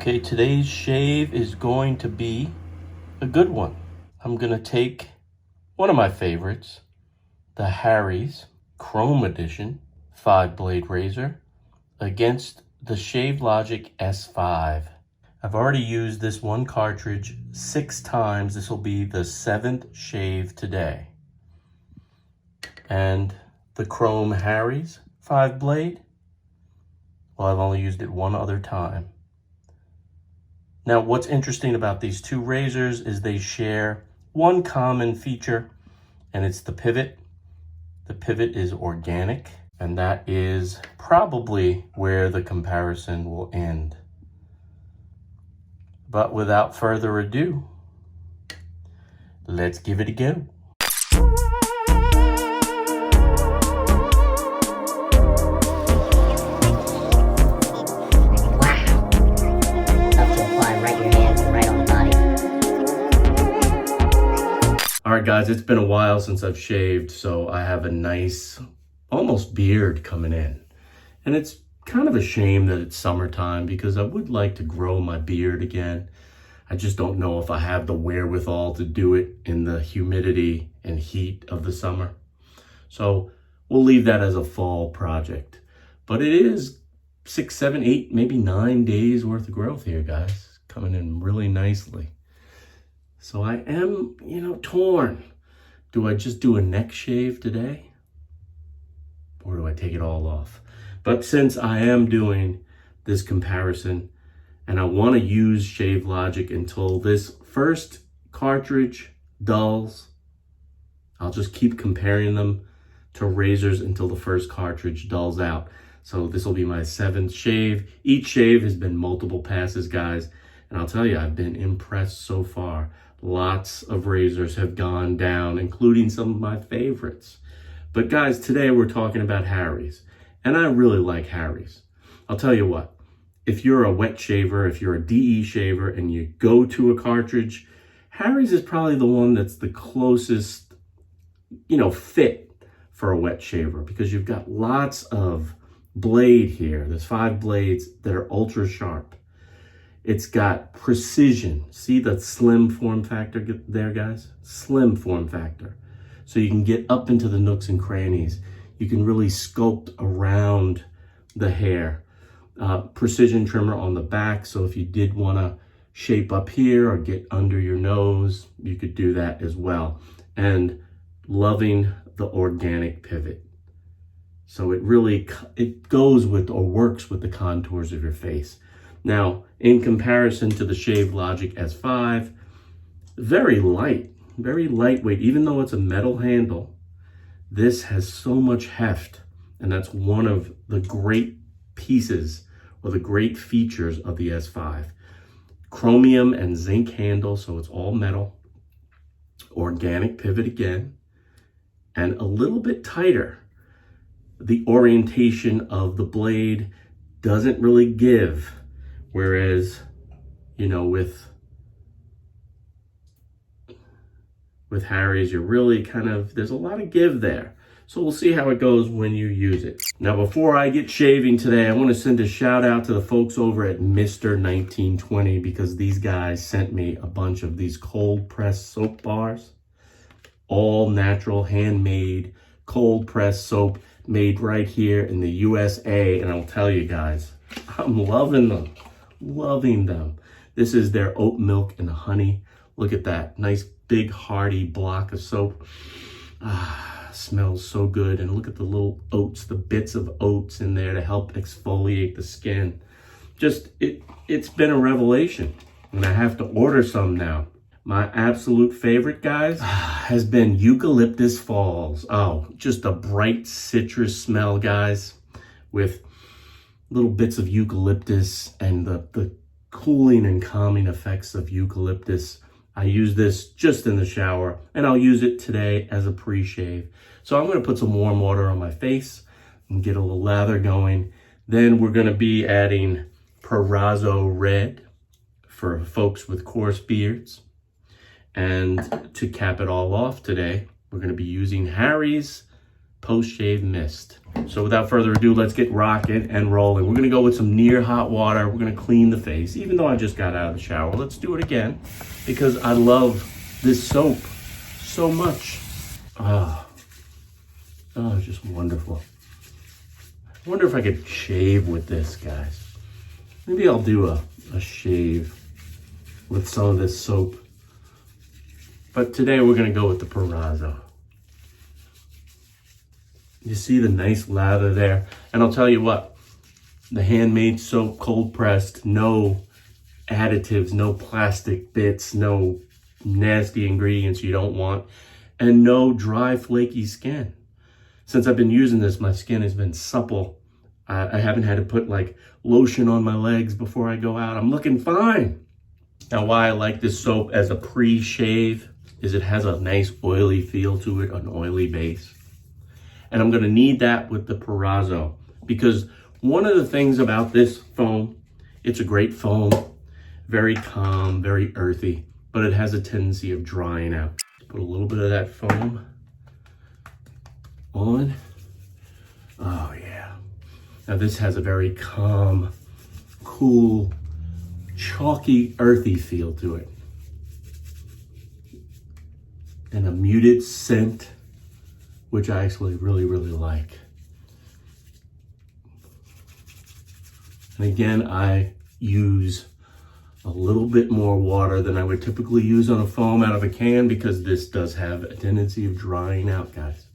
Okay, today's shave is going to be a good one. I'm going to take one of my favorites, the Harry's Chrome Edition 5-blade razor against the SHAVELOGIC S5. I've already used this one cartridge 6 times. This will be the 7th shave today. And the Chrome Harry's 5-blade, well, I've only used it one other time. Now, what's interesting about these two razors is they share one common feature, and it's the pivot. The pivot is organic, and that is probably where the comparison will end. But without further ado, let's give it a go. All right, guys, it's been a while since I've shaved, so I have a nice, almost beard coming in. And it's kind of a shame that it's summertime because I would like to grow my beard again. I just don't know if I have the wherewithal to do it in the humidity and heat of the summer. So we'll leave that as a fall project. But it is 6, 7, 8, maybe 9 days worth of growth here, guys. Coming in really nicely. So I am, torn. Do I just do a neck shave today? Or do I take it all off? But since I am doing this comparison and I want to use SHAVELOGIC until this first cartridge dulls, I'll just keep comparing them to razors until the first cartridge dulls out. So this will be my 7th shave. Each shave has been multiple passes, guys. And I'll tell you, I've been impressed so far. Lots of razors have gone down, including some of my favorites. But guys, today we're talking about Harry's. And I really like Harry's. I'll tell you what, if you're a wet shaver, if you're a DE shaver and you go to a cartridge, Harry's is probably the one that's the closest, fit for a wet shaver because you've got lots of blade here. There's 5 blades that are ultra sharp. It's got precision. See the slim form factor there, guys? Slim form factor. So you can get up into the nooks and crannies. You can really sculpt around the hair. Precision trimmer on the back. So if you did want to shape up here or get under your nose, you could do that as well. And loving the organic pivot. So it goes with or works with the contours of your face. Now, in comparison to the SHAVELOGIC S5, very lightweight. Even though it's a metal handle, this has so much heft, and that's one of the great pieces or the great features of the S5. Chromium and zinc handle, so it's all metal. Organic pivot again, and a little bit tighter. The orientation of the blade doesn't really give. Whereas, with Harry's, you're really there's a lot of give there. So we'll see how it goes when you use it. Now, before I get shaving today, I want to send a shout out to the folks over at Mr. 1920 because these guys sent me a bunch of these cold pressed soap bars. All natural, handmade, cold pressed soap made right here in the USA. And I'll tell you guys, I'm loving them. Loving them. This is their oat milk and honey. Look at that nice big hearty block of soap. Smells so good. And look at the little oats, the bits of oats in there to help exfoliate the skin. It's been a revelation, and I have to order some now. My absolute favorite, guys, has been Eucalyptus Falls. Oh, just a bright citrus smell, guys, with little bits of eucalyptus and the cooling and calming effects of eucalyptus. I use this just in the shower, and I'll use it today as a pre-shave. So I'm going to put some warm water on my face and get a little lather going. Then we're going to be adding Perazzo Red for folks with coarse beards. And to cap it all off today, we're going to be using Harry's post-shave mist. So without further ado, let's get rocking and rolling. We're gonna go with some near hot water. We're gonna clean the face. Even though I just got out of the shower, let's do it again because I love this soap so much. Oh, it's just wonderful. I wonder if I could shave with this, guys. Maybe I'll do a shave with some of this soap. But today we're gonna go with the Perazzo. You see the nice lather there? And I'll tell you what, the handmade soap, cold pressed, no additives, no plastic bits, no nasty ingredients you don't want, and no dry, flaky skin. Since I've been using this, my skin has been supple. I haven't had to put like lotion on my legs before I go out. I'm looking fine. Now, why I like this soap as a pre-shave is it has a nice oily feel to it, an oily base. And I'm gonna need that with the Perazzo because one of the things about this foam, it's a great foam, very calm, very earthy, but it has a tendency of drying out. Put a little bit of that foam on. Oh yeah. Now this has a very calm, cool, chalky, earthy feel to it. And a muted scent, which I actually really, really like. And again, I use a little bit more water than I would typically use on a foam out of a can because this does have a tendency of drying out, guys.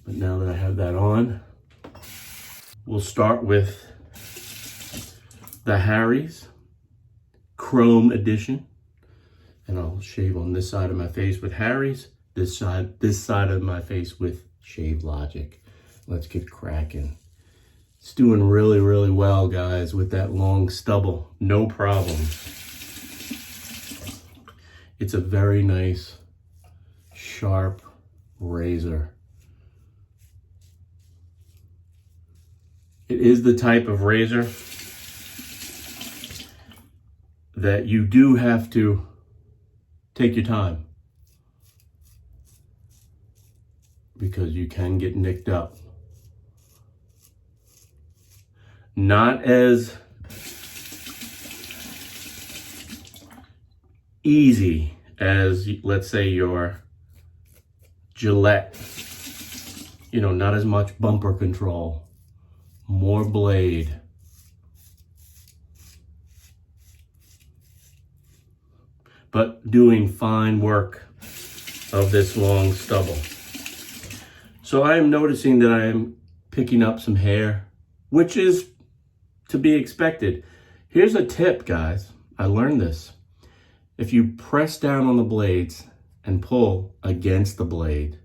But now that I have that on, we'll start with the Harry's Chrome Edition. And I'll shave on this side of my face with Harry's, this side of my face with SHAVELOGIC. Let's get cracking. It's doing really, really well, guys, with that long stubble. No problem. It's a very nice, sharp razor. It is the type of razor that you do have to take your time because you can get nicked up. Not as easy as, let's say, your Gillette. You know, not as much bumper control, more blade. But doing fine work of this long stubble. So I am noticing that I am picking up some hair, which is to be expected. Here's a tip, guys. I learned this. If you press down on the blades and pull against the blade,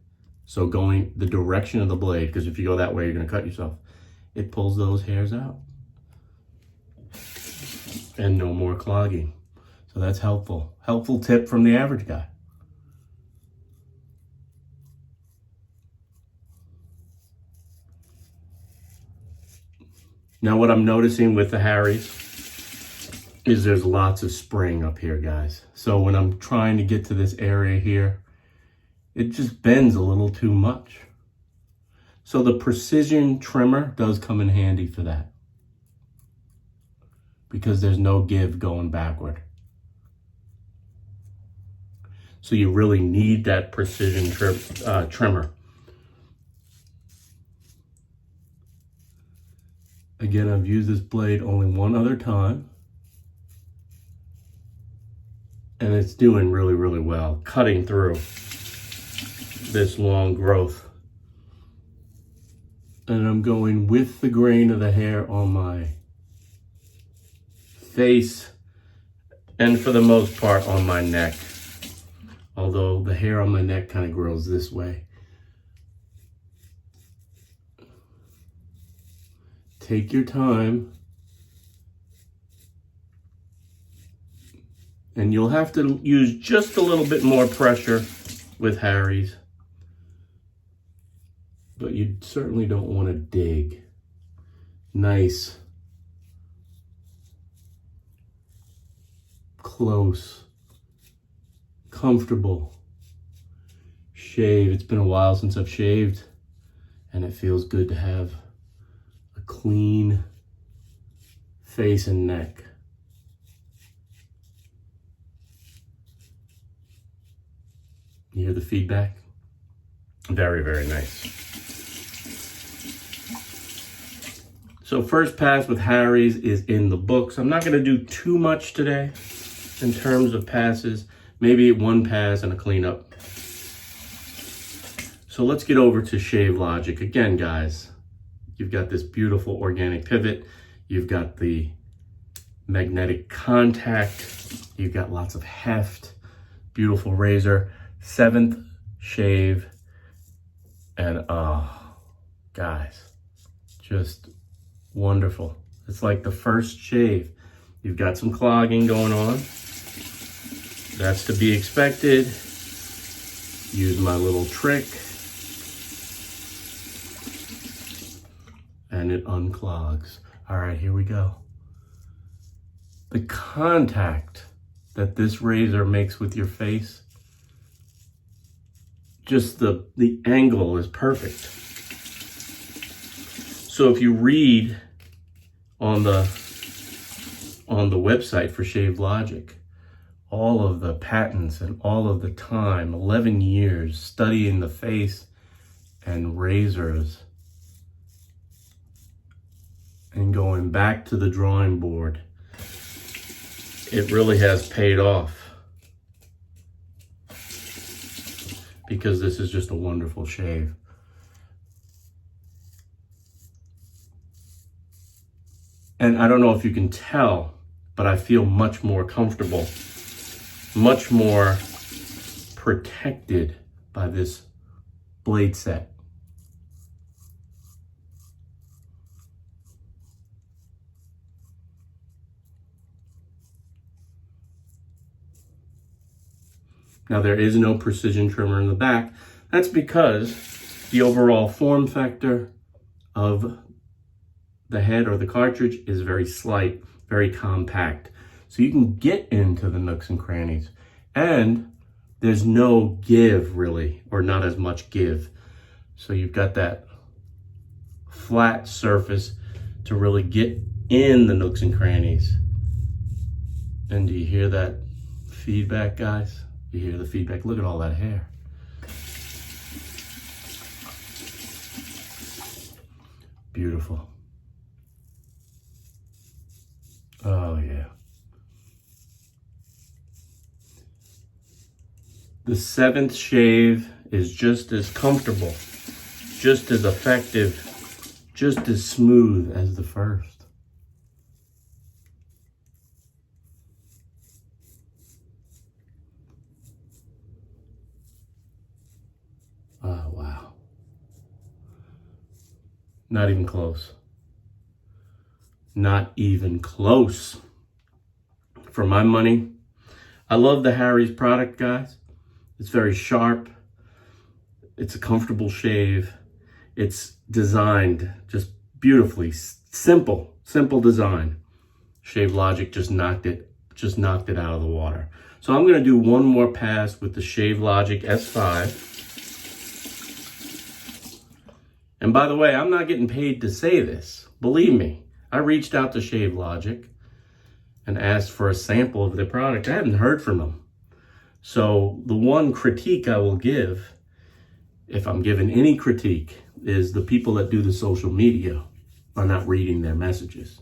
so going the direction of the blade, because if you go that way, you're gonna cut yourself, it pulls those hairs out. And no more clogging. So that's helpful. Helpful tip from the average guy. Now what I'm noticing with the Harry's is there's lots of spring up here, guys. So when I'm trying to get to this area here, it just bends a little too much. So the precision trimmer does come in handy for that because there's no give going backward. So you really need that precision trimmer. Again, I've used this blade only one other time. And it's doing really, really well, cutting through this long growth. And I'm going with the grain of the hair on my face and for the most part on my neck. Although the hair on my neck kind of grows this way. Take your time. And you'll have to use just a little bit more pressure with Harry's. But you certainly don't want to dig. Nice. Close. Comfortable shave. It's been a while since I've shaved. and it feels good to have a clean face and neck. You hear the feedback? Very, very nice. So first pass with Harry's is in the books. I'm not gonna do too much today in terms of passes. Maybe one pass and a cleanup. So let's get over to SHAVELOGIC. Again, guys, you've got this beautiful organic pivot. You've got the magnetic contact. You've got lots of heft. Beautiful razor. 7th shave. And guys, just wonderful. It's like the first shave. You've got some clogging going on. That's to be expected. Use my little trick. And it unclogs. All right, here we go. The contact that this razor makes with your face, just the angle is perfect. So if you read on the website for SHAVELOGIC, all of the patents and all of the time, 11 years studying the face and razors and going back to the drawing board, it really has paid off, because this is just a wonderful shave. And I don't know if you can tell, but I feel much more comfortable, much more protected by this blade set. Now there is no precision trimmer in the back. That's because the overall form factor of the head or the cartridge is very slight, very compact. So you can get into the nooks and crannies, and there's no give really, or not as much give. So you've got that flat surface to really get in the nooks and crannies. And do you hear that feedback, guys? You hear the feedback? Look at all that hair. Beautiful. Oh yeah. The 7th shave is just as comfortable, just as effective, just as smooth as the first. Oh, wow. Not even close. Not even close. For my money, I love the Harry's product, guys. It's very sharp. It's a comfortable shave. It's designed just beautifully. Simple design. SHAVELOGIC just knocked it out of the water. So I'm gonna do one more pass with the SHAVELOGIC S5. And by the way, I'm not getting paid to say this. Believe me, I reached out to SHAVELOGIC and asked for a sample of their product. I hadn't heard from them. So the one critique I will give, if I'm given any critique, is the people that do the social media are not reading their messages.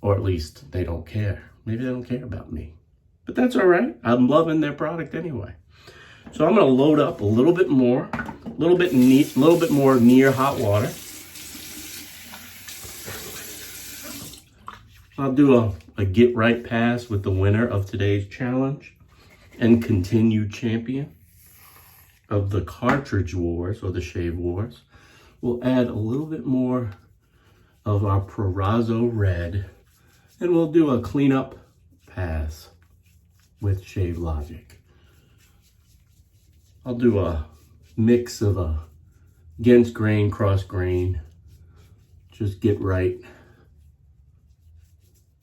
Or at least they don't care. Maybe they don't care about me. But that's all right. I'm loving their product anyway. So I'm gonna load up a little bit more, a little bit more near hot water. I'll do a get right pass with the winner of today's challenge and continued champion of the cartridge wars, or the shave wars. We'll add a little bit more of our Prorazzo red, and we'll do a cleanup pass with SHAVELOGIC. I'll do a mix of a against grain, cross grain, just get right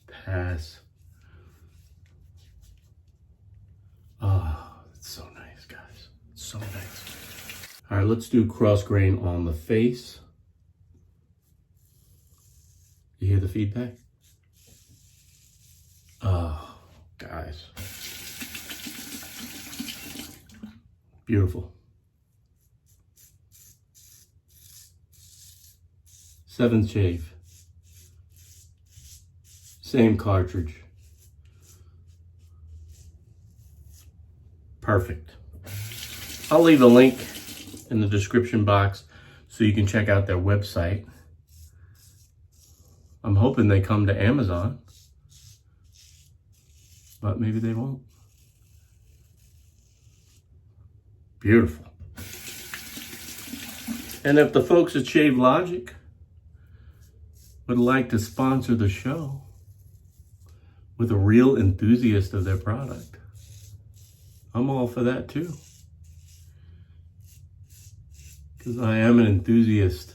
pass. Oh, it's so nice, guys. It's so nice. All right, let's do cross grain on the face. You hear the feedback? Oh, guys. Beautiful. 7th shave. Same cartridge. Perfect. I'll leave a link in the description box so you can check out their website. I'm hoping they come to Amazon, but maybe they won't. Beautiful. And if the folks at SHAVELOGIC would like to sponsor the show with a real enthusiast of their product, I'm all for that too. Because I am an enthusiast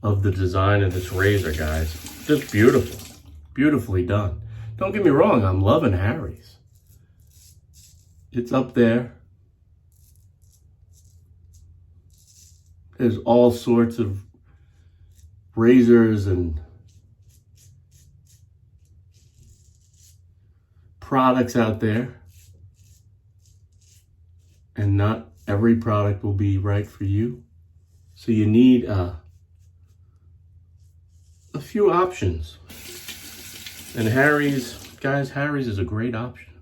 of the design of this razor, guys. Just beautiful. Beautifully done. Don't get me wrong, I'm loving Harry's. It's up there. There's all sorts of razors and products out there. And not every product will be right for you. So you need a few options. And Harry's, guys, Harry's is a great option.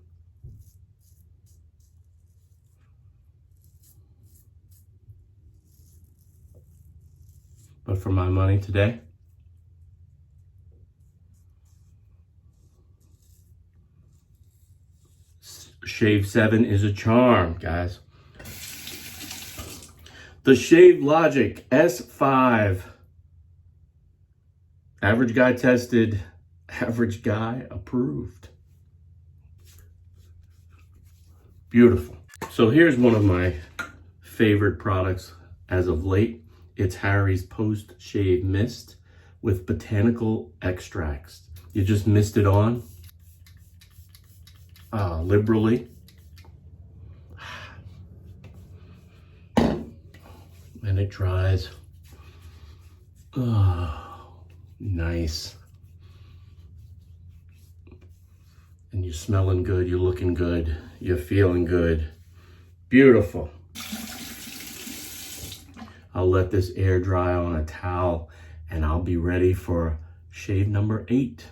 But for my money today, Shave 7 is a charm, guys. The SHAVELOGIC S5. Average guy tested, average guy approved. Beautiful. So here's one of my favorite products as of late. It's Harry's post-shave mist with botanical extracts. You just mist it on liberally. And it dries. Oh, nice. And you're smelling good, you're looking good, you're feeling good. Beautiful. I'll let this air dry on a towel and I'll be ready for shave number 8.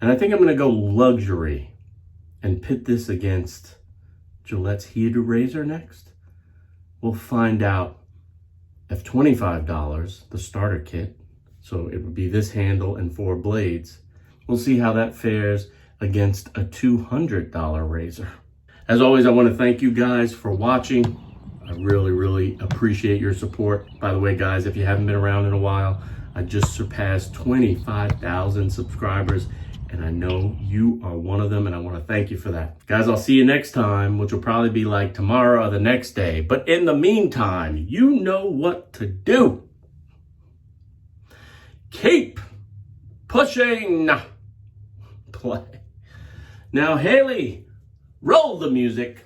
And I think I'm gonna go luxury and pit this against Gillette's heated razor next. We'll find out if $25, the starter kit, so it would be this handle and 4 blades. We'll see how that fares against a $200 razor. As always, I want to thank you guys for watching. I really, really appreciate your support. By the way, guys, if you haven't been around in a while, I just surpassed 25,000 subscribers, and I know you are one of them, and I want to thank you for that. Guys, I'll see you next time, which will probably be like tomorrow or the next day. But in the meantime, you know what to do. Keep pushing play. Now, Haley, roll the music.